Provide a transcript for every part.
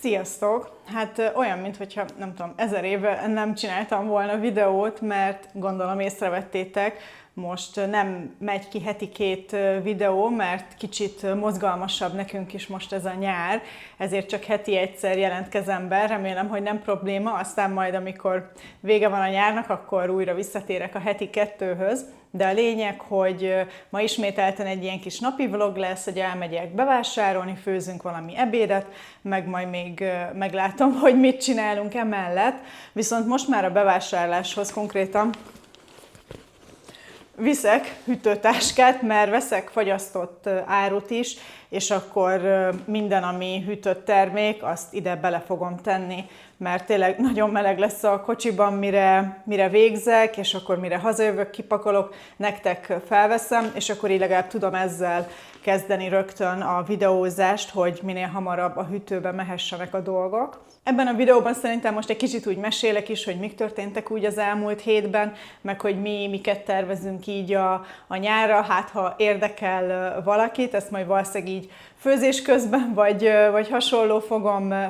Sziasztok! Hát olyan, mintha nem tudom, 1000 éve nem csináltam volna videót, mert gondolom észrevettétek, most nem megy ki heti 2 videó, mert kicsit mozgalmasabb nekünk is most ez a nyár, ezért csak heti egyszer jelentkezem be, remélem, hogy nem probléma, aztán majd amikor vége van a nyárnak, akkor újra visszatérek a heti 2-höz. De a lényeg, hogy ma ismételten egy ilyen kis napi vlog lesz, hogy elmegyek bevásárolni, főzünk valami ebédet, meg majd még meglátom, hogy mit csinálunk emellett. Viszont most már a bevásárláshoz konkrétan viszek hűtőtáskát, mert veszek fagyasztott árut is, és akkor minden, ami hűtött termék, azt ide bele fogom tenni, mert tényleg nagyon meleg lesz a kocsiban, mire végzek, és akkor mire hazajövök, kipakolok, nektek felveszem, és akkor így legalább tudom ezzel kezdeni rögtön a videózást, hogy minél hamarabb a hűtőbe mehessenek a dolgok. Ebben a videóban szerintem most egy kicsit úgy mesélek is, hogy mik történtek úgy az elmúlt hétben, meg hogy miket tervezünk így a nyárra, hát ha érdekel valakit, ezt majd valószínűleg így főzés közben, vagy hasonló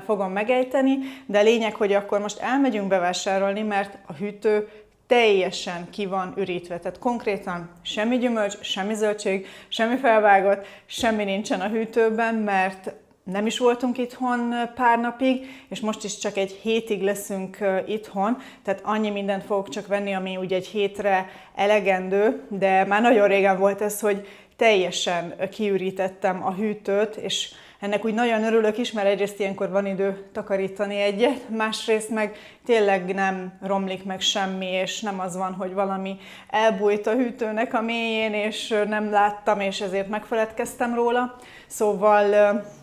fogom megejteni, de a lényeg, hogy akkor most elmegyünk bevásárolni, mert a hűtő teljesen ki van ürítve, tehát konkrétan semmi gyümölcs, semmi zöldség, semmi felvágott, semmi nincsen a hűtőben, mert nem is voltunk itthon pár napig, és most is csak egy hétig leszünk itthon, tehát annyi mindent fogok csak venni, ami úgy egy hétre elegendő, de már nagyon régen volt ez, hogy teljesen kiürítettem a hűtőt, és ennek úgy nagyon örülök is, mert egyrészt ilyenkor van idő takarítani egyet, másrészt meg tényleg nem romlik meg semmi, és nem az van, hogy valami elbújt a hűtőnek a mélyén, és nem láttam, és ezért megfeledkeztem róla. Szóval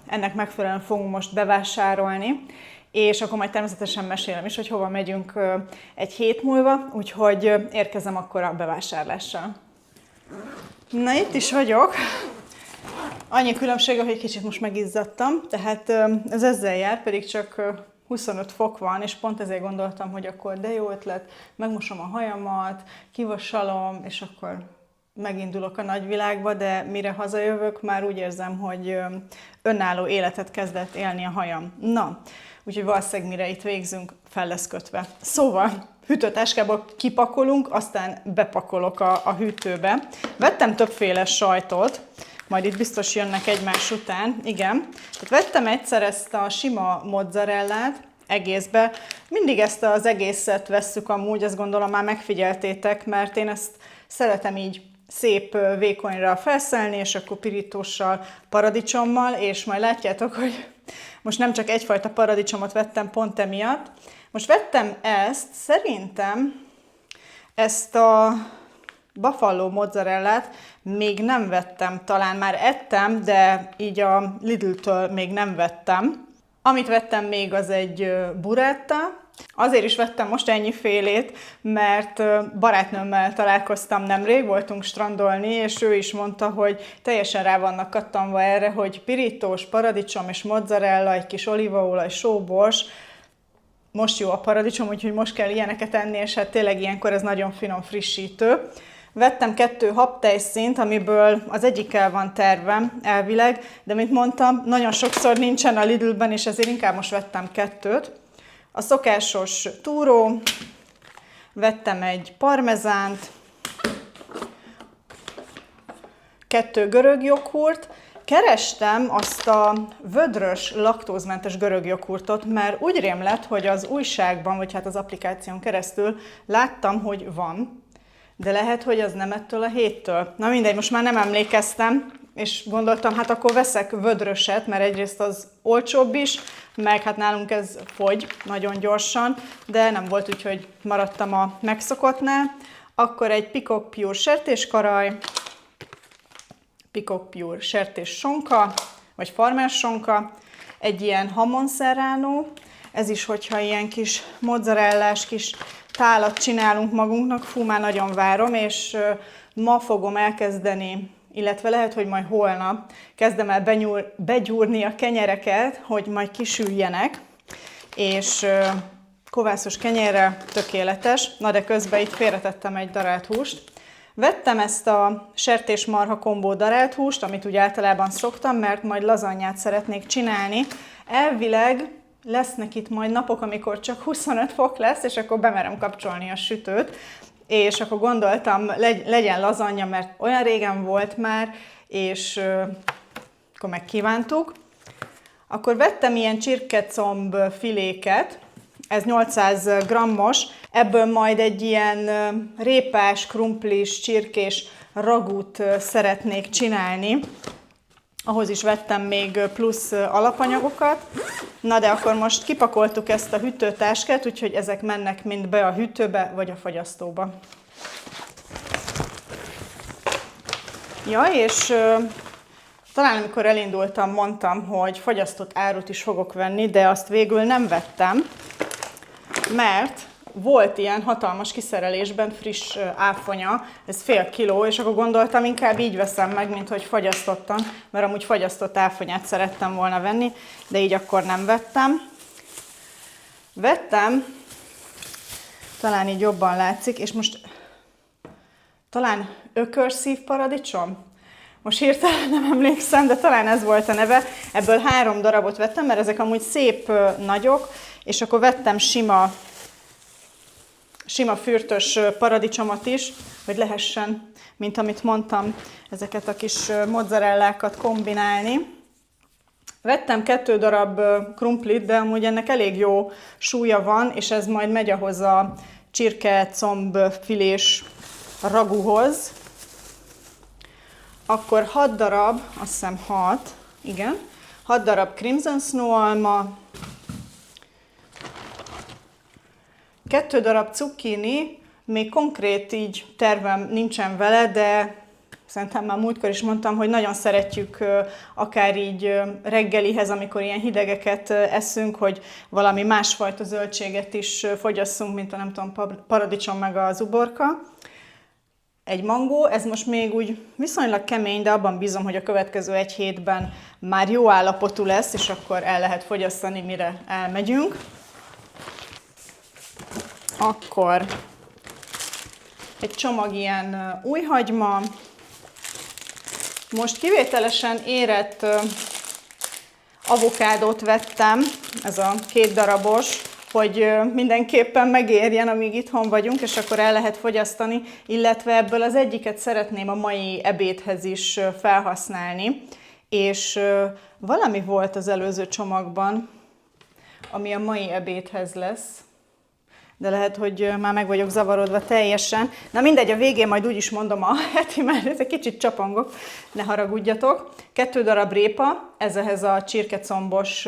ennek megfelelően fogunk most bevásárolni, és akkor majd természetesen mesélem is, hogy hova megyünk egy hét múlva, úgyhogy érkezem akkor a bevásárlással. Na, itt is vagyok. Annyi különbség, hogy kicsit most megizzadtam, tehát ez ezzel jár, pedig csak 25 fok van, és pont ezért gondoltam, hogy akkor de jó ötlet, megmosom a hajamat, kivasalom, és akkor megindulok a nagyvilágba, de mire hazajövök, már úgy érzem, hogy önálló életet kezdett élni a hajam. Na, úgyhogy valószínűleg mire itt végzünk, fel lesz kötve. Szóval hűtőtáskából kipakolunk, aztán bepakolok a hűtőbe. Vettem többféle sajtot, majd itt biztos jönnek egymás után, igen. Tehát vettem egyszer ezt a sima mozzarellát egészbe. Mindig ezt az egészet vesszük amúgy, azt gondolom már megfigyeltétek, mert én ezt szeretem így szép vékonyra felszelni, és akkor pirítóssal, paradicsommal, és majd látjátok, hogy most nem csak egyfajta paradicsomot vettem pont emiatt. Most vettem ezt, szerintem ezt a buffalo mozzarellát még nem vettem, talán már ettem, de így a Lidl-től még nem vettem. Amit vettem még, az egy burrata. Azért is vettem most ennyifélét, mert barátnőmmel találkoztam nemrég, voltunk strandolni, és ő is mondta, hogy teljesen rá vannak kattanva erre, hogy pirítós, paradicsom és mozzarella, egy kis olívaolaj, sóbors. Most jó a paradicsom, úgyhogy most kell ilyeneket enni, és hát tényleg ilyenkor ez nagyon finom frissítő. Vettem 2 habtejszínt, amiből az egyikkel van tervem elvileg, de mint mondtam, nagyon sokszor nincsen a Lidlben, és ezért inkább most vettem 2-t. A szokásos túró, vettem egy parmezánt, 2 görög joghurt. Kerestem azt a vödrös, laktózmentes görög joghurtot, mert úgy rém lett, hogy az újságban, vagy hát az applikáción keresztül láttam, hogy van, de lehet, hogy az nem ettől a héttől. Na mindegy, most már nem emlékeztem, és gondoltam, hát akkor veszek vödröset, mert egyrészt az olcsóbb is, meg hát nálunk ez fogy nagyon gyorsan, de nem volt, úgyhogy maradtam a megszokottnál. Akkor egy Peacock Pure sertéskaraj, Peacock Pure sertés sonka, vagy farmer sonka, egy ilyen hamon serrano, ez is, hogyha ilyen kis mozzarellás, kis tálat csinálunk magunknak, fú, már nagyon várom, és ma fogom elkezdeni, illetve lehet, hogy majd holnap kezdem el begyúrni a kenyereket, hogy majd kisüljenek, és kovászos kenyérre tökéletes, na de közben itt félretettem egy darált húst. Vettem ezt a sertés-marha kombó darált húst, amit úgy általában szoktam, mert majd lazanyát szeretnék csinálni. Elvileg lesznek itt majd napok, amikor csak 25 fok lesz, és akkor bemerem kapcsolni a sütőt, és akkor gondoltam, legyen lazanya, mert olyan régen volt már, és akkor megkívántuk. Akkor vettem ilyen csirkecomb filéket, ez 800 grammos, ebből majd egy ilyen répás, krumplis, csirkés ragút szeretnék csinálni. Ahhoz is vettem még plusz alapanyagokat. Na de akkor most kipakoltuk ezt a hűtőtáskát, úgyhogy ezek mennek mind be a hűtőbe vagy a fagyasztóba. Ja, és talán amikor elindultam, mondtam, hogy fagyasztott árut is fogok venni, de azt végül nem vettem, mert volt ilyen hatalmas kiszerelésben friss áfonya, ez fél kiló, és akkor gondoltam, inkább így veszem meg, mint hogy fagyasztottam, mert amúgy fagyasztott áfonyát szerettem volna venni, de így akkor nem vettem. Vettem, talán így jobban látszik, és most talán ökörszív paradicsom? Most hirtelen nem emlékszem, de talán ez volt a neve. Ebből 3 darabot vettem, mert ezek amúgy szép nagyok, és akkor vettem sima fürtös paradicsomot is, hogy lehessen, mint amit mondtam, ezeket a kis mozzarellákat kombinálni. Vettem 2 darab krumplit, de amúgy ennek elég jó súlya van, és ez majd megy ahhoz a csirke-comb filés ragúhoz. Akkor 6 darab, azt hiszem 6, igen, 6 darab Crimson Snow alma, 2 darab cukkini, még konkrét így tervem nincsen vele, de szerintem már múltkor is mondtam, hogy nagyon szeretjük akár így reggelihez, amikor ilyen hidegeket eszünk, hogy valami másfajta zöldséget is fogyasszunk, mint a nem tudom, paradicsom meg az uborka. Egy mangó, ez most még úgy viszonylag kemény, de abban bízom, hogy a következő 1 hétben már jó állapotú lesz, és akkor el lehet fogyasztani, mire elmegyünk. Akkor egy csomag ilyen újhagyma. Most kivételesen érett avokádót vettem, ez a 2 darabos, hogy mindenképpen megérjen, amíg itthon vagyunk, és akkor el lehet fogyasztani, illetve ebből az egyiket szeretném a mai ebédhez is felhasználni. És valami volt az előző csomagban, ami a mai ebédhez lesz, de lehet, hogy már meg vagyok zavarodva teljesen. Na mindegy, a végén majd úgy is mondom a heti, mert ez egy kicsit csapongok, ne haragudjatok. 2 darab répa, ez ehhez a csirkecombos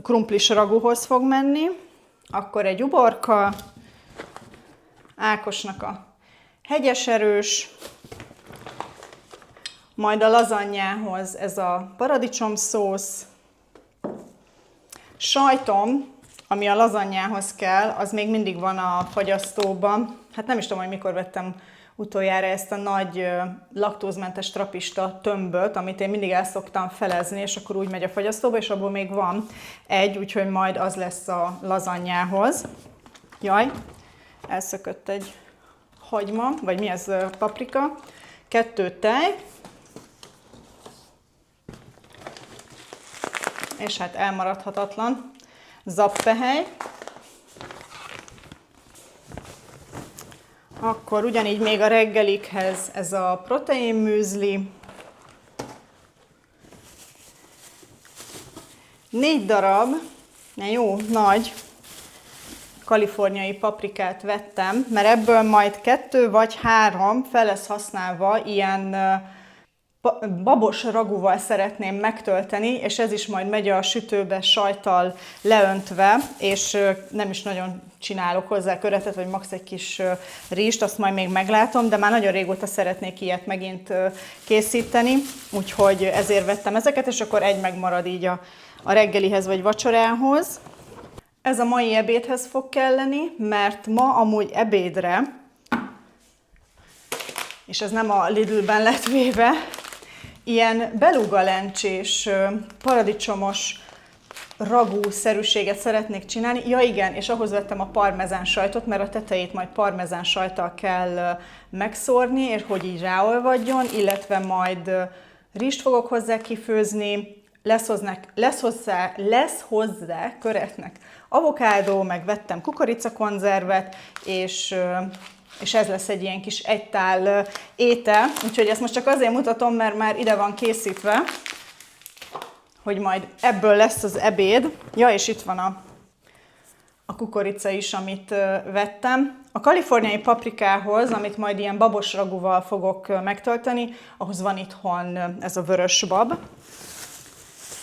krumplis ragúhoz fog menni. Akkor egy uborka, Ákosnak a hegyes erős, majd a lazanyához ez a paradicsomszósz, sajtom, ami a lazanyához kell, az még mindig van a fagyasztóban. Hát nem is tudom, hogy mikor vettem utoljára ezt a nagy laktózmentes trapista tömböt, amit én mindig el szoktam felezni, és akkor úgy megy a fagyasztóba, és abból még van egy, úgyhogy majd az lesz a lazanyához. Jaj, elszökött egy hagyma, vagy mi ez, paprika. 2 tej. És hát elmaradhatatlan zappehely. Akkor ugyanígy még a reggelikhez ez a proteinműzli. 4 darab, jó, nagy kaliforniai paprikát vettem, mert ebből majd 2 vagy 3 fel lesz használva ilyen babos ragúval szeretném megtölteni, és ez is majd megy a sütőbe sajttal leöntve, és nem is nagyon csinálok hozzá köretet, vagy max. Egy kis rizst, azt majd még meglátom, de már nagyon régóta szeretnék ilyet megint készíteni, úgyhogy ezért vettem ezeket, és akkor egy megmarad így a reggelihez vagy vacsorához. Ez a mai ebédhez fog kelleni, mert ma amúgy ebédre, és ez nem a Lidlben lett véve, ilyen belugalencsés, paradicsomos ragú-szerűséget szeretnék csinálni. Ja igen, és ahhoz vettem a parmezán sajtot, mert a tetejét majd parmezán sajttal kell megszórni, és hogy így ráolvadjon, illetve majd rizst fogok hozzá kifőzni, lesz hozzá köretnek avokádó, meg vettem kukoricakonzervet, és ez lesz egy ilyen kis egytál étel. Úgyhogy ezt most csak azért mutatom, mert már ide van készítve, hogy majd ebből lesz az ebéd. Ja, és itt van a kukorica is, amit vettem. A kaliforniai paprikához, amit majd ilyen babos ragúval fogok megtölteni, ahhoz van itthon ez a vörös bab.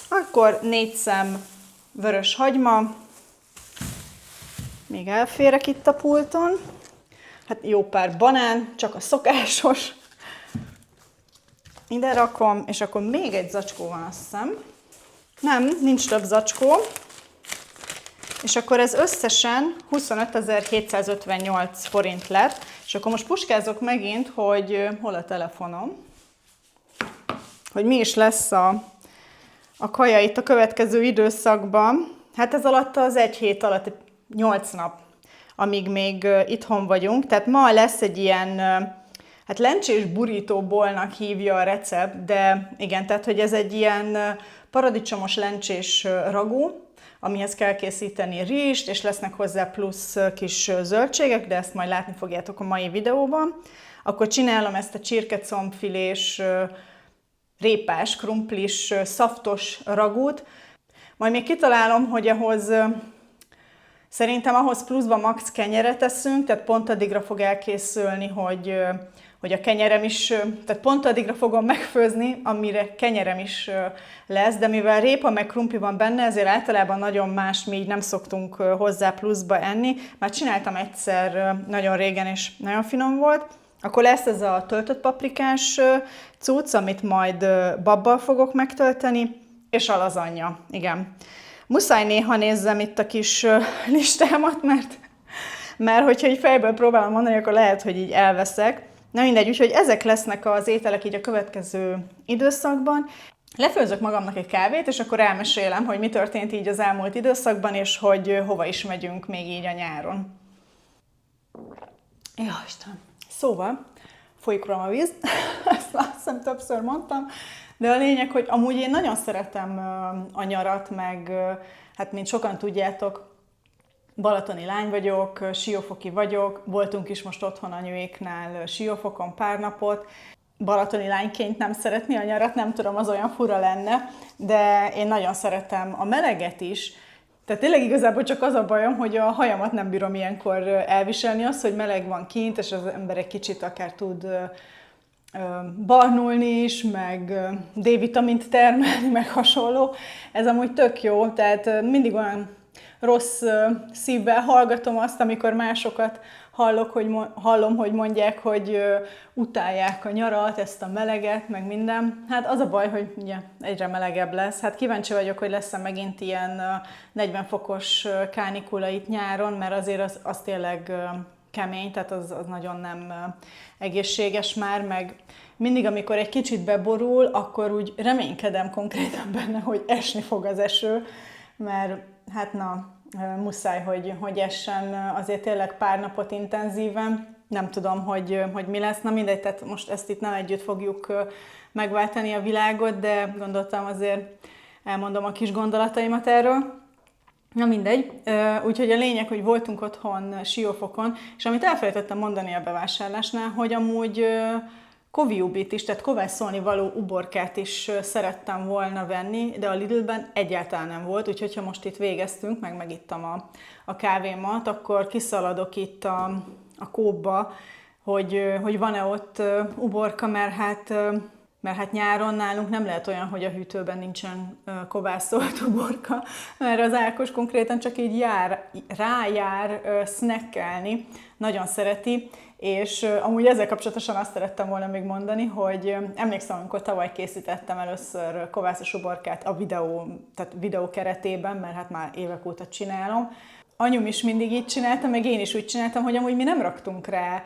Akkor 4 szem vörös hagyma, még elférek itt a pulton. Hát jó pár banán, csak a szokásos. Ide rakom, és akkor még egy zacskó van, azt hiszem. Nem, nincs több zacskó. És akkor ez összesen 25.758 forint lett. És akkor most puskázok megint, hogy hol a telefonom, hogy mi is lesz a kaja itt a következő időszakban. Hát ez alatt az egy hét alatt 8 nap, amíg még itthon vagyunk. Tehát ma lesz egy ilyen, hát lencsés burítóbolnak hívja a recept, de igen, tehát hogy ez egy ilyen paradicsomos lencsés ragú, amihez kell készíteni rizst, és lesznek hozzá plusz kis zöldségek, de ezt majd látni fogjátok a mai videóban. Akkor csinálom ezt a csirkecomfilés, répás, krumplis, szaftos ragút. Majd még kitalálom, hogy szerintem ahhoz pluszban max kenyeret teszünk, tehát pont addigra fog elkészülni, hogy a kenyerem is, tehát pont addigra fogom megfőzni, amire kenyerem is lesz, de mivel répa meg krumpli van benne, ezért általában nagyon más, mi így nem szoktunk hozzá pluszba enni. Már csináltam egyszer nagyon régen, és nagyon finom volt. Akkor lesz ez a töltött paprikás cucc, amit majd babbal fogok megtölteni, és a lazanya, igen. Muszáj néha nézzem itt a kis listámat, mert hogyha így fejből próbálom mondani, akkor lehet, hogy így elveszek. Na mindegy, úgyhogy ezek lesznek az ételek így a következő időszakban. Lefőzök magamnak egy kávét, és akkor elmesélem, hogy mi történt így az elmúlt időszakban, és hogy hova is megyünk még így a nyáron. Ja, Istenem. Szóval, folyik rólam a víz, ezt azt hiszem többször mondtam, de a lényeg, hogy amúgy én nagyon szeretem a nyarat, meg hát mint sokan tudjátok, balatoni lány vagyok, siófoki vagyok, voltunk is most otthon anyuéknál Siófokon pár napot. Balatoni lányként nem szeretni a nyarat, nem tudom, az olyan fura lenne, de én nagyon szeretem a meleget is. Tehát tényleg igazából csak az a bajom, hogy a hajamat nem bírom ilyenkor elviselni, az, hogy meleg van kint, és az ember egy kicsit akár tud barnulni is, meg D-vitamint termelni, meg hasonló. Ez amúgy tök jó, tehát mindig olyan rossz szívvel hallgatom azt, amikor másokat hallom, hogy mondják, hogy utálják a nyarat, ezt a meleget, meg minden. Hát az a baj, hogy ugye egyre melegebb lesz. Hát kíváncsi vagyok, hogy lesz-e megint ilyen 40 fokos kánikula itt nyáron, mert azért az tényleg kemény, tehát az nagyon nem egészséges már, meg mindig, amikor egy kicsit beborul, akkor úgy reménykedem konkrétan benne, hogy esni fog az eső, mert hát muszáj, hogy essen azért tényleg pár napot intenzíven. Nem tudom, hogy mi lesz. Na mindegy, tehát most ezt itt nem együtt fogjuk megváltani a világot, de gondoltam azért elmondom a kis gondolataimat erről. Na mindegy. Úgyhogy a lényeg, hogy voltunk otthon Siófokon, és amit elfelejtettem mondani a bevásárlásnál, hogy amúgy koviubit is, tehát kovászolni való uborkát is szerettem volna venni, de a Lidlben egyáltalán nem volt, úgyhogy ha most itt végeztünk, meg megittam a kávémat, akkor kiszaladok itt a Coopba, hogy van-e ott uborka, mert hát nyáron nálunk nem lehet olyan, hogy a hűtőben nincsen kovászolt uborka, mert az Ákos konkrétan csak így rájár snackelni, nagyon szereti, és amúgy ezzel kapcsolatosan azt szerettem volna még mondani, hogy emlékszem, amikor tavaly készítettem először kovászos uborkát tehát videó keretében, mert hát már évek óta csinálom. Anyum is mindig így csinálta, meg én is úgy csináltam, hogy amúgy mi nem raktunk rá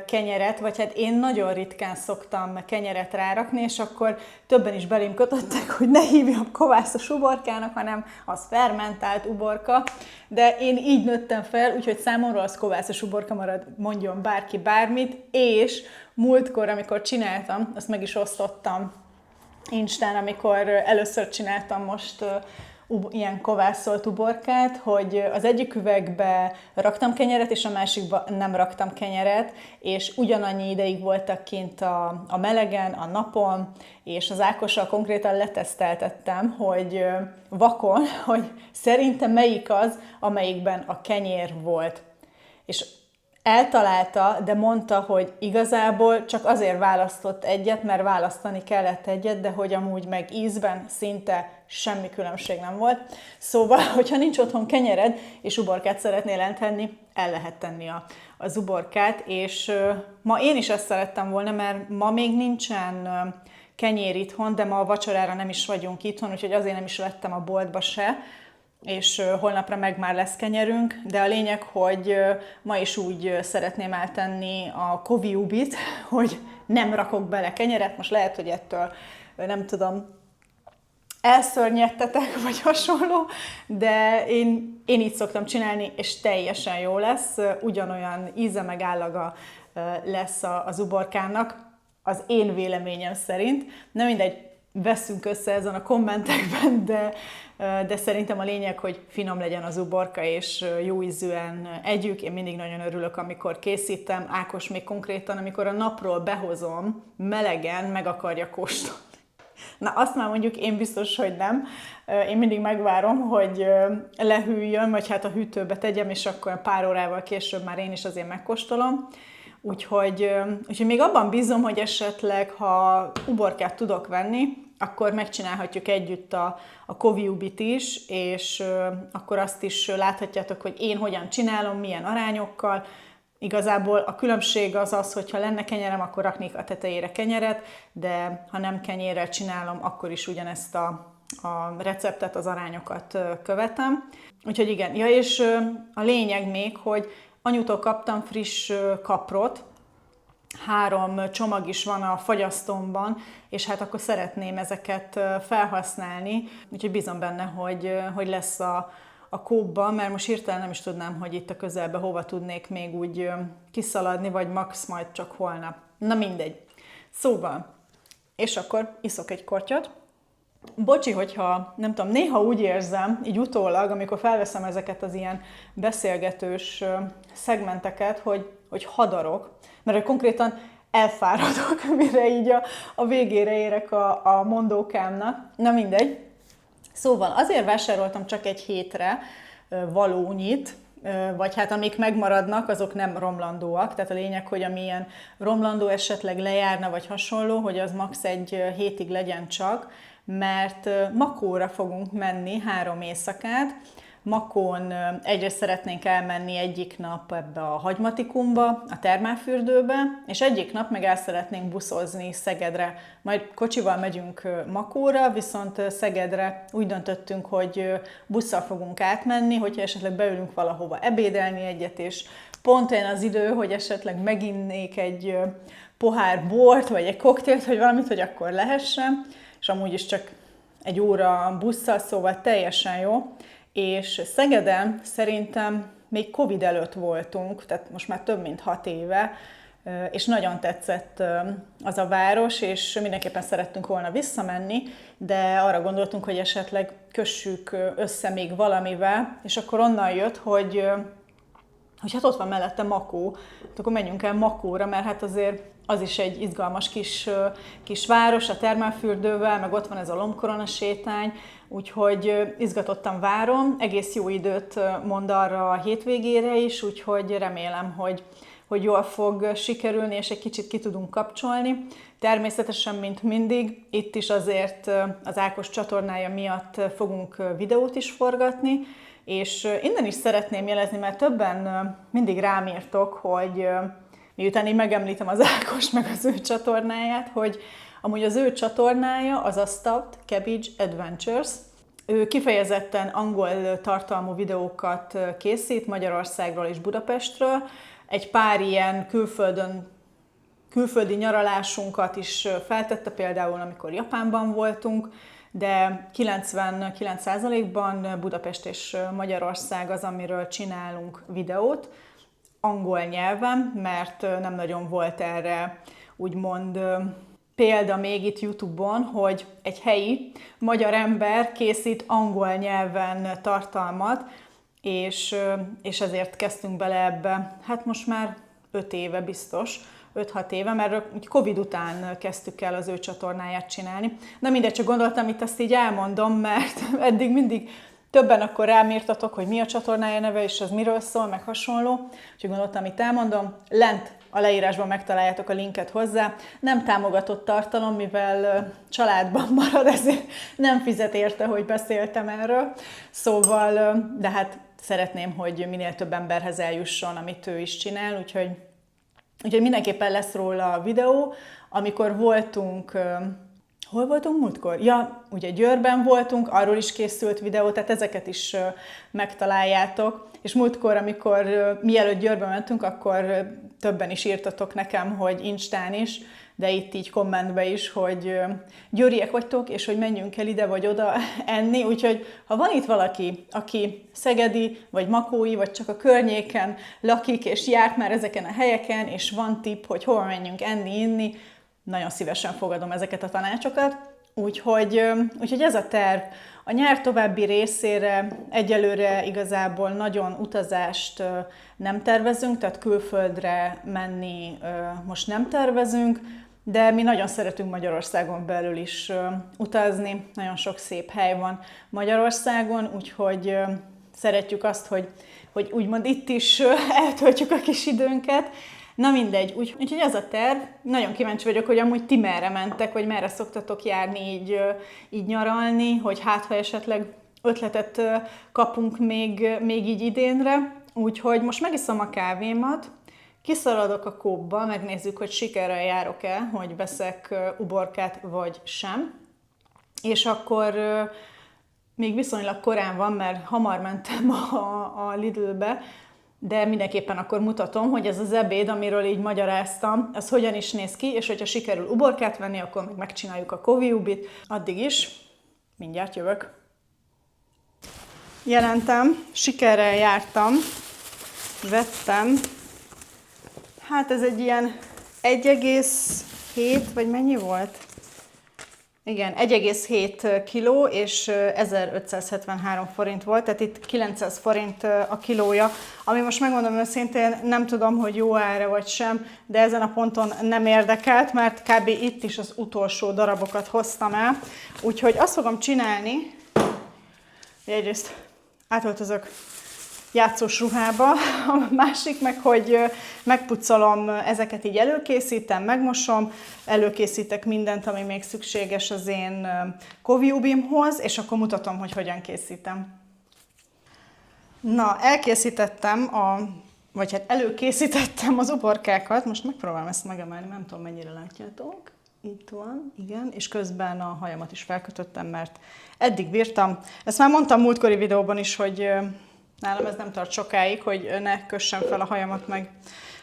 kenyeret, vagy hát én nagyon ritkán szoktam kenyeret rárakni, és akkor többen is belém kötöttek, hogy ne hívjam kovászos uborkának, hanem az fermentált uborka, de én így nőttem fel, úgyhogy számomra az kovászos uborka marad, mondjon bárki bármit, és múltkor, amikor csináltam, azt meg is osztottam Instán, amikor először csináltam most ilyen kovászolt uborkát, hogy az egyik üvegbe raktam kenyeret, és a másikba nem raktam kenyeret, és ugyanannyi ideig voltak kint a melegen, a napon, és az Ákossal konkrétan leteszteltettem, hogy vakon, hogy szerintem melyik az, amelyikben a kenyér volt. És eltalálta, de mondta, hogy igazából csak azért választott egyet, mert választani kellett egyet, de hogy amúgy meg ízben szinte semmi különbség nem volt. Szóval, hogyha nincs otthon kenyered, és uborkát szeretnél enni, el lehet tenni az uborkát, és ma én is ezt szerettem volna, mert ma még nincsen kenyér itthon, de ma a vacsorára nem is vagyunk itthon, úgyhogy azért nem is vettem a boltba se, és holnapra meg már lesz kenyerünk, de a lényeg, hogy ma is úgy szeretném eltenni a koviubit, hogy nem rakok bele kenyeret, most lehet, hogy ettől nem tudom, elszörnyedtetek, vagy hasonló, de én így szoktam csinálni, és teljesen jó lesz, ugyanolyan íze meg állaga lesz az uborkának, az én véleményem szerint. Nem mindegy, veszünk össze ezen a kommentekben, de szerintem a lényeg, hogy finom legyen az uborka, és jó ízűen együk. Én mindig nagyon örülök, amikor készítem. Ákos még konkrétan, amikor a napról behozom, melegen meg akarja kóstolni. Na, azt már mondjuk én biztos, hogy nem. Én mindig megvárom, hogy lehűljön, vagy hát a hűtőbe tegyem, és akkor pár órával később már én is azért megkóstolom. Úgyhogy még abban bízom, hogy esetleg, ha uborkát tudok venni, akkor megcsinálhatjuk együtt a koviubit is, és akkor azt is láthatjátok, hogy én hogyan csinálom, milyen arányokkal. Igazából a különbség az, hogy ha lenne kenyerem, akkor raknék a tetejére kenyeret, de ha nem kenyérrel csinálom, akkor is ugyanezt a receptet, az arányokat követem. Úgyhogy igen, ja, és a lényeg még, hogy anyutól kaptam friss kaprot, 3 csomag is van a fagyasztómban, és hát akkor szeretném ezeket felhasználni, úgyhogy bízom benne, hogy lesz a kóbban, mert most hirtelen nem is tudnám, hogy itt a közelben hova tudnék még úgy kiszaladni, vagy max majd csak holnap. Na mindegy. Szóval, és akkor iszok egy kortyot. Bocsi, hogyha, nem tudom, néha úgy érzem, így utólag, amikor felveszem ezeket az ilyen beszélgetős szegmenteket, hogy hadarok, mert konkrétan elfáradok, mire így a végére érek a mondókámnak. Na mindegy. Szóval azért vásároltam csak egy hétre valónyit, vagy hát amik megmaradnak, azok nem romlandóak. Tehát a lényeg, hogy ami ilyen romlandó esetleg lejárna, vagy hasonló, hogy az max. Egy hétig legyen csak, mert Makóra fogunk menni 3 éjszakát. Makón egyrészt szeretnénk elmenni egyik nap ebbe a hagymatikumba, a termálfürdőbe, és egyik nap meg el szeretnénk buszozni Szegedre. Majd kocsival megyünk Makóra, viszont Szegedre úgy döntöttünk, hogy busszal fogunk átmenni, hogyha esetleg beülünk valahova ebédelni egyet, és pont olyan az idő, hogy esetleg meginnék egy pohár bort, vagy egy koktélt, vagy valamit, hogy akkor lehessen, és amúgy is csak egy óra busszal, szóval teljesen jó. És Szegeden szerintem még Covid előtt voltunk, tehát most már több mint 6 éve, és nagyon tetszett az a város, és mindenképpen szerettünk volna visszamenni, de arra gondoltunk, hogy esetleg kössük össze még valamivel, és akkor onnan jött, hogy hát ott van mellette Makó, hát akkor menjünk el Makóra, mert hát azért az is egy izgalmas kis város, a termálfürdővel, meg ott van ez a lombkorona sétány, úgyhogy izgatottan várom, egész jó időt mond arra a hétvégére is, úgyhogy remélem, hogy jól fog sikerülni, és egy kicsit ki tudunk kapcsolni. Természetesen, mint mindig, itt is azért az Ákos csatornája miatt fogunk videót is forgatni, és innen is szeretném jelezni, mert többen mindig rám írtok, hogy miután én megemlítem az Ákos meg az ő csatornáját, hogy amúgy az ő csatornája az a Stuffed Cabbage Adventures. Ő kifejezetten angol tartalmú videókat készít Magyarországról és Budapestről. Egy pár ilyen külföldi nyaralásunkat is feltette, például amikor Japánban voltunk, de 99%-ban Budapest és Magyarország az, amiről csinálunk videót, angol nyelven, mert nem nagyon volt erre úgymond példa még itt YouTube-on, hogy egy helyi magyar ember készít angol nyelven tartalmat, és ezért kezdtünk bele ebbe, hát most már 5 éve biztos, 5-6 éve, mert Covid után kezdtük el az ő csatornáját csinálni. De mindegy, csak gondoltam, itt ezt így elmondom, mert eddig mindig többen akkor rám írtatok, hogy mi a csatornája neve, és ez miről szól, meg hasonló. Úgyhogy gondoltam, itt elmondom. Lent a leírásban megtaláljátok a linket hozzá. Nem támogatott tartalom, mivel családban marad, ezért nem fizet érte, hogy beszéltem erről. Szóval, de hát szeretném, hogy minél több emberhez eljusson, amit ő is csinál, úgyhogy mindenképpen lesz róla a videó. Amikor voltunk, hol voltunk múltkor? Ja, ugye Győrben voltunk, arról is készült videó, tehát ezeket is megtaláljátok. És múltkor, amikor mielőtt Győrbe mentünk, akkor többen is írtatok nekem, hogy Instán is, de itt így kommentbe is, hogy győriek vagytok, és hogy menjünk el ide vagy oda enni. Úgyhogy ha van itt valaki, aki szegedi, vagy makói, vagy csak a környéken lakik, és járt már ezeken a helyeken, és van tipp, hogy hova menjünk enni, inni, nagyon szívesen fogadom ezeket a tanácsokat. Úgyhogy ez a terv. A nyár további részére egyelőre igazából nagyon utazást nem tervezünk, tehát külföldre menni most nem tervezünk, de mi nagyon szeretünk Magyarországon belül is utazni, nagyon sok szép hely van Magyarországon, úgyhogy szeretjük azt, hogy úgymond itt is eltöltjük a kis időnket. Na mindegy, úgyhogy ez a terv. Nagyon kíváncsi vagyok, hogy amúgy ti merre mentek, vagy merre szoktatok járni így nyaralni, hogy hát ha esetleg ötletet kapunk még így idénre. Úgyhogy most megiszom a kávémat, kiszaladok a kóba, megnézzük, hogy sikerrel járok-e, hogy veszek uborkát vagy sem. És akkor még viszonylag korán van, mert hamar mentem a Lidlbe, de mindenképpen akkor mutatom, hogy ez az ebéd, amiről így magyaráztam, az hogyan is néz ki, és hogyha sikerül uborkát venni, akkor még megcsináljuk a koviubit. Addig is, mindjárt jövök. Jelentem, sikerrel jártam, vettem, hát ez egy ilyen 1,7, vagy mennyi volt? Igen, 1,7 kiló és 1573 forint volt, tehát itt 900 forint a kilója, ami most megmondom őszintén, nem tudom, hogy jó ára vagy sem, de ezen a ponton nem érdekelt, mert kb. Itt is az utolsó darabokat hoztam el. Úgyhogy azt fogom csinálni, hogy egyrészt átöltözök játszós ruhába, a másik meg, hogy megpucolom ezeket, így előkészítem, megmosom, előkészítek mindent, ami még szükséges az én koviubimhoz, és akkor mutatom, hogy hogyan készítem. Na, elkészítettem vagy hát előkészítettem az uborkákat, most megpróbálom ezt megemelni, nem tudom, mennyire látjátok. Itt van, igen, és közben a hajamat is felkötöttem, mert eddig bírtam. Ezt már mondtam múltkori videóban is, hogy nálam ez nem tart sokáig, hogy ne kössem fel a hajamat meg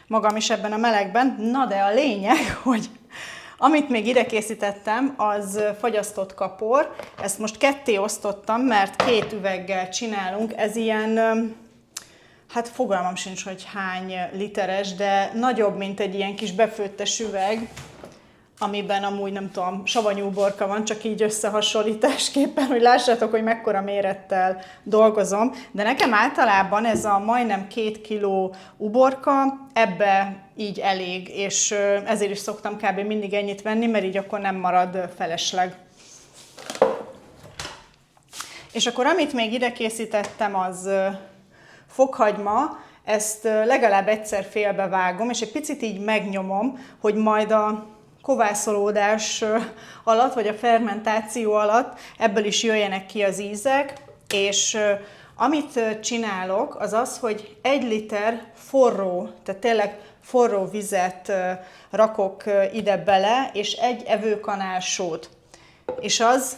magam is ebben a melegben. Na de a lényeg, hogy amit még ide készítettem, az fagyasztott kapor. Ezt most ketté osztottam, mert 2 üveggel csinálunk. Ez ilyen, hát fogalmam sincs, hogy hány literes, de nagyobb, mint egy ilyen kis befőttes üveg, amiben amúgy nem tudom, savanyú uborka van, csak így összehasonlításképpen, hogy lássátok, hogy mekkora mérettel dolgozom. De nekem általában ez a majdnem 2 kiló uborka, ebbe így elég, és ezért is szoktam kb. Mindig ennyit venni, mert így akkor nem marad felesleg. És akkor amit még ide készítettem, az fokhagyma, ezt legalább egyszer félbevágom, és egy picit így megnyomom, hogy majd a kovászolódás alatt, vagy a fermentáció alatt ebből is jöjjenek ki az ízek, és amit csinálok, az az, hogy 1 liter forró, tehát tényleg forró vizet rakok ide bele, és 1 evőkanál sót. És az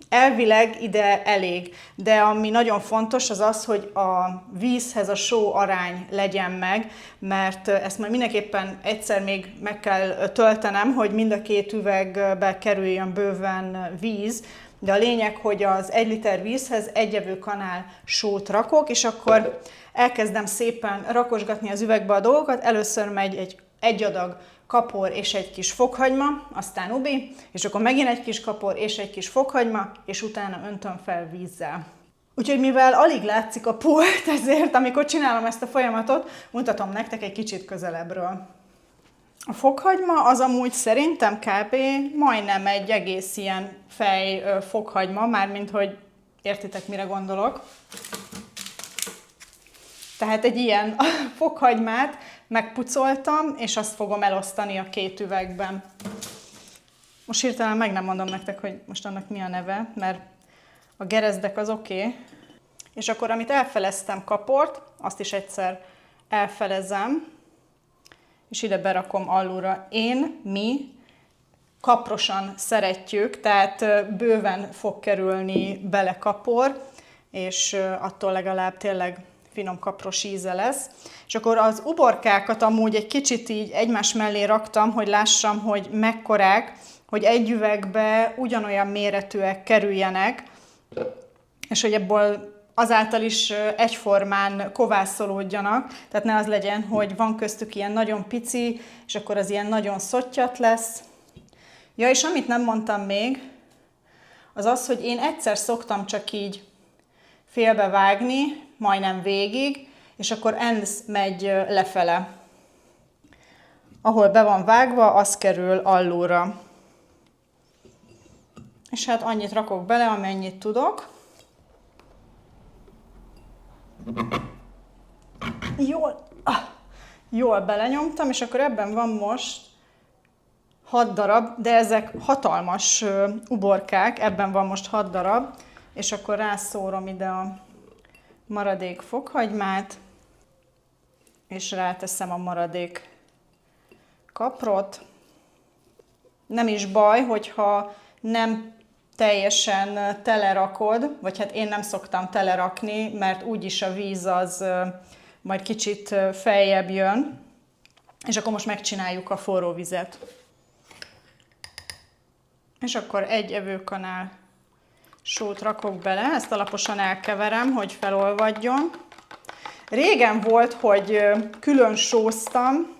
elvileg ide elég, de ami nagyon fontos az az, hogy a vízhez a só arány legyen meg, mert ezt majd mindenképpen egyszer még meg kell töltenem, hogy mind a 2 üvegbe kerüljön bőven víz, de a lényeg, hogy az 1 liter vízhez 1 evőkanál sót rakok, és akkor elkezdem szépen rakosgatni az üvegbe a dolgokat. Először megy egy egy adag kapor és egy kis fokhagyma, aztán ubi, és akkor megint egy kis kapor és egy kis fokhagyma, és utána öntöm fel vízzel. Úgyhogy mivel alig látszik a pult, ezért amikor csinálom ezt a folyamatot, mutatom nektek egy kicsit közelebbről. A fokhagyma az amúgy szerintem kb. Majdnem egy egész ilyen fej fokhagyma, mármint hogy értitek, mire gondolok. Tehát egy ilyen fokhagymát megpucoltam, és azt fogom elosztani a 2 üvegben. Most hirtelen meg nem mondom nektek, hogy most annak mi a neve, mert a gerezdek az oké. És akkor, amit elfeleztem kaport, azt is egyszer elfelezem, és ide berakom alulra. Mi kaprosan szeretjük, tehát bőven fog kerülni bele kapor, és attól legalább tényleg finom kapros íze lesz. És akkor az uborkákat amúgy egy kicsit így egymás mellé raktam, hogy lássam, hogy mekkorák, hogy egy üvegbe ugyanolyan méretűek kerüljenek, és hogy ebből azáltal is egyformán kovászolódjanak, tehát ne az legyen, hogy van köztük ilyen nagyon pici, és akkor az ilyen nagyon szottyat lesz. Ja, és amit nem mondtam még, az az, hogy én egyszer szoktam csak így félbevágni, majdnem végig, és akkor ez megy lefele. Ahol be van vágva, az kerül alulra. És hát annyit rakok bele, amennyit tudok. Jól belenyomtam, és akkor ebben van most 6 darab, de ezek hatalmas uborkák, ebben van most 6 darab, és akkor rászórom ide a maradék fokhagymát, és ráteszem a maradék kaprot. Nem is baj, hogyha nem teljesen telerakod, vagy hát én nem szoktam telerakni, mert úgyis a víz az majd kicsit feljebb jön, és akkor most megcsináljuk a forró vizet. És akkor 1 evőkanál sót rakok bele, ezt alaposan elkeverem, hogy felolvadjon. Régen volt, hogy külön sóztam,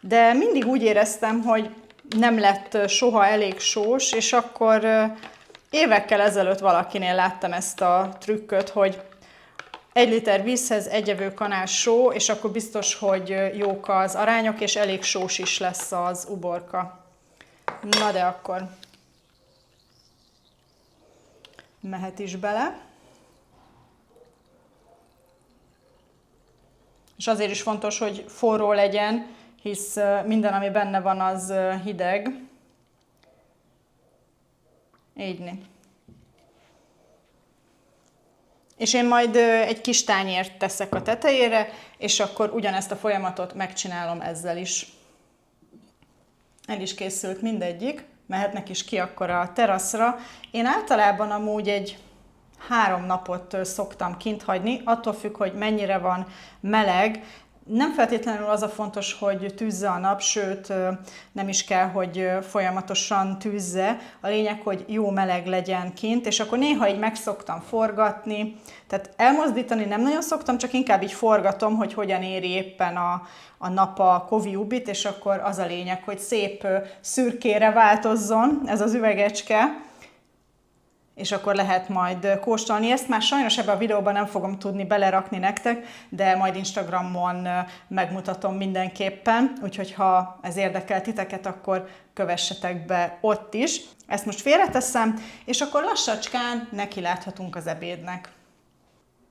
de mindig úgy éreztem, hogy nem lett soha elég sós, és akkor évekkel ezelőtt valakinél láttam ezt a trükköt, hogy 1 liter vízhez 1 evőkanál só, és akkor biztos, hogy jók az arányok, és elég sós is lesz az uborka. Na de akkor mehet is bele. És azért is fontos, hogy forró legyen, hisz minden, ami benne van, az hideg. Ígyni. És én majd egy kis tányért teszek a tetejére, és akkor ugyanezt a folyamatot megcsinálom ezzel is. El is készült mindegyik, mehetnek is ki akkor a teraszra. Én általában amúgy egy 3 napot szoktam kint hagyni, attól függ, hogy mennyire van meleg. Nem feltétlenül az a fontos, hogy tűzze a nap, sőt nem is kell, hogy folyamatosan tűzze. A lényeg, hogy jó meleg legyen kint, és akkor néha így meg szoktam forgatni. Tehát elmozdítani nem nagyon szoktam, csak inkább így forgatom, hogy hogyan éri éppen a nap a kovi ubit, és akkor az a lényeg, hogy szép szürkére változzon ez az üvegecske, és akkor lehet majd kóstolni. Ezt már sajnos ebben a videóban nem fogom tudni belerakni nektek, de majd Instagramon megmutatom mindenképpen, úgyhogy ha ez érdekel titeket, akkor kövessetek be ott is. Ezt most félreteszem, és akkor lassacskán neki láthatunk az ebédnek.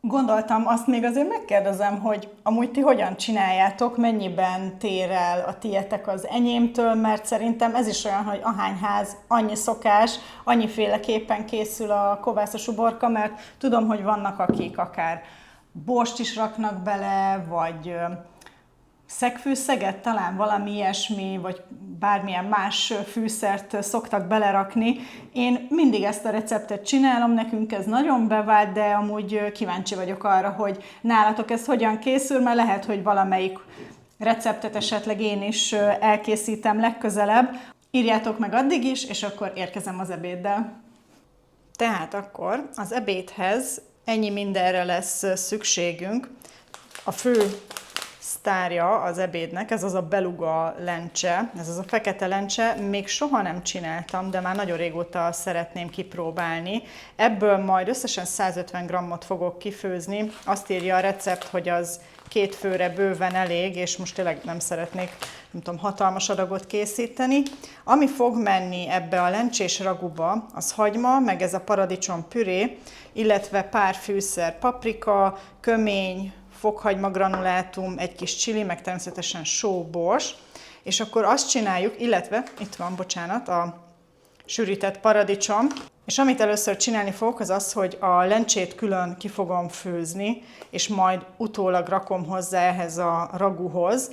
Gondoltam, azt még azért megkérdezem, hogy amúgy ti hogyan csináljátok, mennyiben tér el a tietek az enyémtől, mert szerintem ez is olyan, hogy ahány ház, annyi szokás, annyiféleképpen készül a kovászos uborka, mert tudom, hogy vannak, akik akár borst is raknak bele, vagy szegfűszeget, talán valami ilyesmi, vagy bármilyen más fűszert szoktak belerakni. Én mindig ezt a receptet csinálom, nekünk ez nagyon bevált, de amúgy kíváncsi vagyok arra, hogy nálatok ez hogyan készül, mert lehet, hogy valamelyik receptet esetleg én is elkészítem legközelebb. Írjátok meg addig is, és akkor érkezem az ebéddel. Tehát akkor az ebédhez ennyi mindenre lesz szükségünk. A fő sztárja az ebédnek, ez az a beluga lencse, ez az a fekete lencse, még soha nem csináltam, de már nagyon régóta szeretném kipróbálni. Ebből majd összesen 150 grammot fogok kifőzni, azt írja a recept, hogy az 2 főre bőven elég, és most tényleg nem szeretnék, nem tudom, hatalmas adagot készíteni. Ami fog menni ebbe a lencsés raguba, az hagyma, meg ez a paradicsom püré, illetve pár fűszer, paprika, kömény, fokhagyma granulátum, egy kis csili, meg természetesen só, bors. És akkor azt csináljuk, illetve itt van, bocsánat, a sűrített paradicsom. És amit először csinálni fogok, az az, hogy a lencsét külön ki fogom főzni, és majd utólag rakom hozzá ehhez a raguhoz.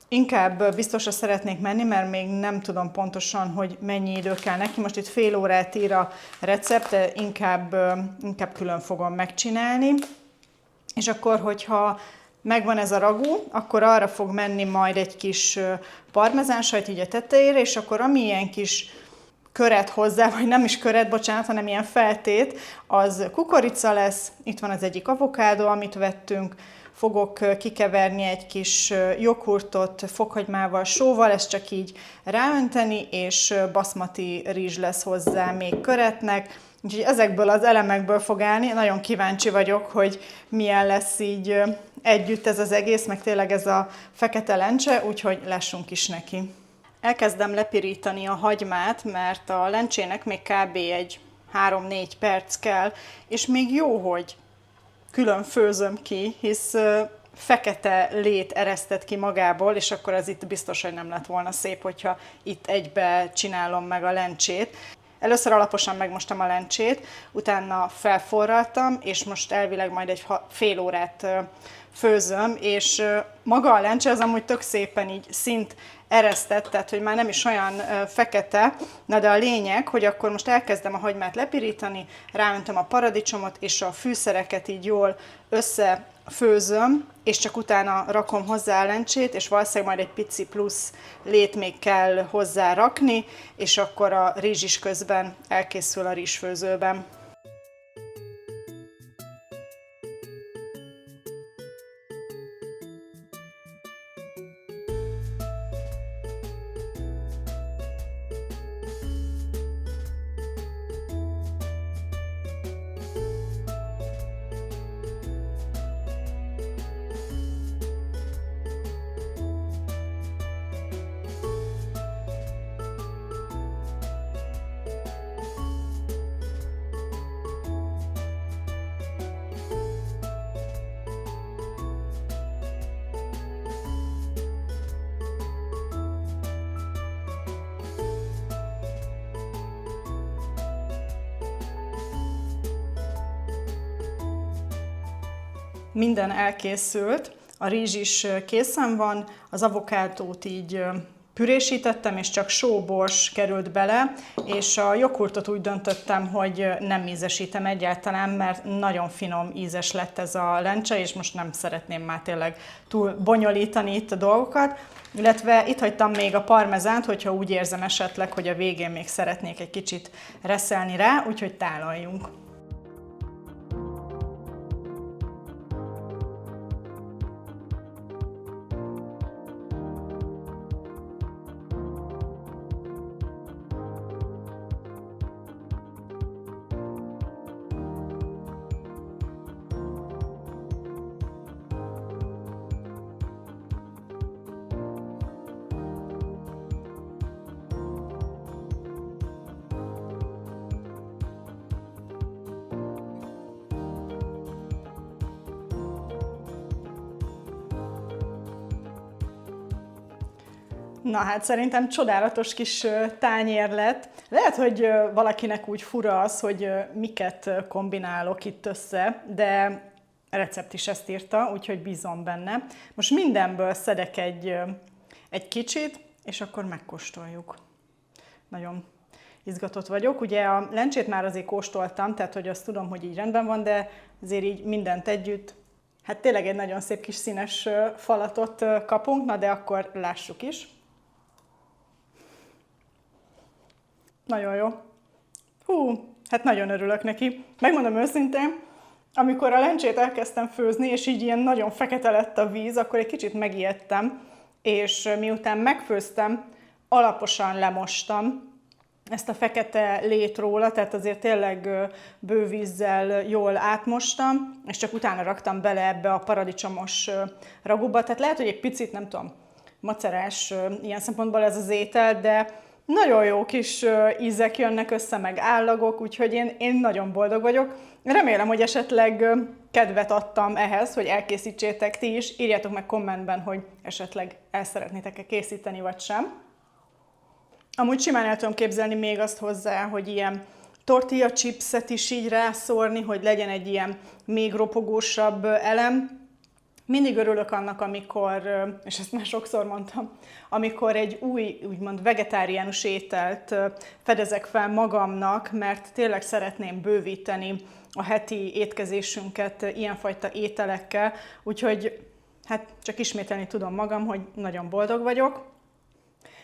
Inkább biztosra szeretnék menni, mert még nem tudom pontosan, hogy mennyi idő kell neki. Most itt fél órát ír a recept, de inkább külön fogom megcsinálni. És akkor, hogyha megvan ez a ragú, akkor arra fog menni majd egy kis parmezánsajt így a tetejére, és akkor amilyen kis köret hozzá, vagy nem is köret, bocsánat, hanem ilyen feltét, az kukorica lesz, itt van az egyik avokádó, amit vettünk, fogok kikeverni egy kis joghurtot fokhagymával, sóval, ezt csak így ráönteni, és baszmati rizs lesz hozzá még köretnek, úgyhogy ezekből az elemekből fog állni. Nagyon kíváncsi vagyok, hogy milyen lesz így együtt ez az egész, meg tényleg ez a fekete lencse, úgyhogy lássunk is neki. Elkezdem lepirítani a hagymát, mert a lencsének még kb. Egy 3-4 perc kell, és még jó, hogy külön főzöm ki, hisz fekete lét eresztett ki magából, és akkor az itt biztos, hogy nem lett volna szép, hogyha itt egybe csinálom meg a lencsét. Először alaposan megmostam a lencsét, utána felforraltam, és most elvileg majd egy fél órát főzöm, és maga a lencse az amúgy tök szépen így szint eresztett, tehát hogy már nem is olyan fekete, na de a lényeg, hogy akkor most elkezdem a hagymát lepirítani, ráöntöm a paradicsomot, és a fűszereket így jól összefőzöm, és csak utána rakom hozzá a lencsét, és valószínűleg majd egy pici plusz lét még kell hozzá rakni, és akkor a rizs is közben elkészül a rizsfőzőben. Minden elkészült, a rizs is készen van, az avokádót így pürésítettem, és csak só-bors került bele, és a joghurtot úgy döntöttem, hogy nem ízesítem egyáltalán, mert nagyon finom ízes lett ez a lencse, és most nem szeretném már tényleg túl bonyolítani itt a dolgokat. Illetve itt hagytam még a parmezánt, hogyha úgy érzem esetleg, hogy a végén még szeretnék egy kicsit reszelni rá, úgyhogy tálaljunk. Na hát szerintem csodálatos kis tányér lett. Lehet, hogy valakinek úgy fura az, hogy miket kombinálok itt össze, de a recept is ezt írta, úgyhogy bízom benne. Most mindenből szedek egy kicsit, és akkor megkóstoljuk. Nagyon izgatott vagyok. Ugye a lencsét már azért kóstoltam, tehát hogy azt tudom, hogy így rendben van, de azért így mindent együtt. Hát tényleg egy nagyon szép kis színes falatot kapunk, na de akkor lássuk is. Nagyon jó. Hú, hát nagyon örülök neki. Megmondom őszintén, Amikor a lencsét elkezdtem főzni, és így ilyen nagyon fekete lett a víz, akkor egy kicsit megijedtem, és miután megfőztem, alaposan lemostam ezt a fekete lét róla, tehát azért tényleg bővízzel jól átmostam, és csak utána raktam bele ebbe a paradicsomos ragúba. Tehát lehet, hogy egy picit, nem tudom, macerás ilyen szempontból ez az étel, de nagyon jó kis ízek jönnek össze, meg állagok, úgyhogy én nagyon boldog vagyok. Remélem, hogy esetleg kedvet adtam ehhez, hogy elkészítsétek ti is. Írjátok meg kommentben, hogy esetleg el szeretnétek-e készíteni, vagy sem. Amúgy simán el tudom képzelni még azt hozzá, hogy ilyen tortilla chipset is így rászórni, hogy legyen egy ilyen még ropogósabb elem. Mindig örülök annak, amikor, és ezt már sokszor mondtam, amikor egy új, úgymond vegetáriánus ételt fedezek fel magamnak, mert tényleg szeretném bővíteni a heti étkezésünket ilyenfajta ételekkel, úgyhogy hát csak ismételni tudom magam, hogy nagyon boldog vagyok.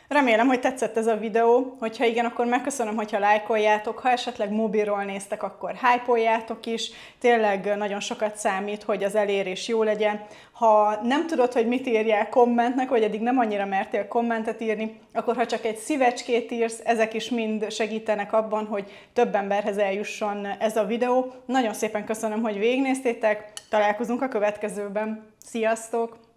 Remélem, hogy tetszett ez a videó, hogyha igen, akkor megköszönöm, hogyha lájkoljátok, ha esetleg mobilról néztek, akkor hype-oljátok is, tényleg nagyon sokat számít, hogy az elérés jó legyen. Ha nem tudod, hogy mit írjál kommentnek, vagy eddig nem annyira mertél kommentet írni, akkor ha csak egy szívecskét írsz, ezek is mind segítenek abban, hogy több emberhez eljusson ez a videó. Nagyon szépen köszönöm, hogy végignéztétek, találkozunk a következőben. Sziasztok!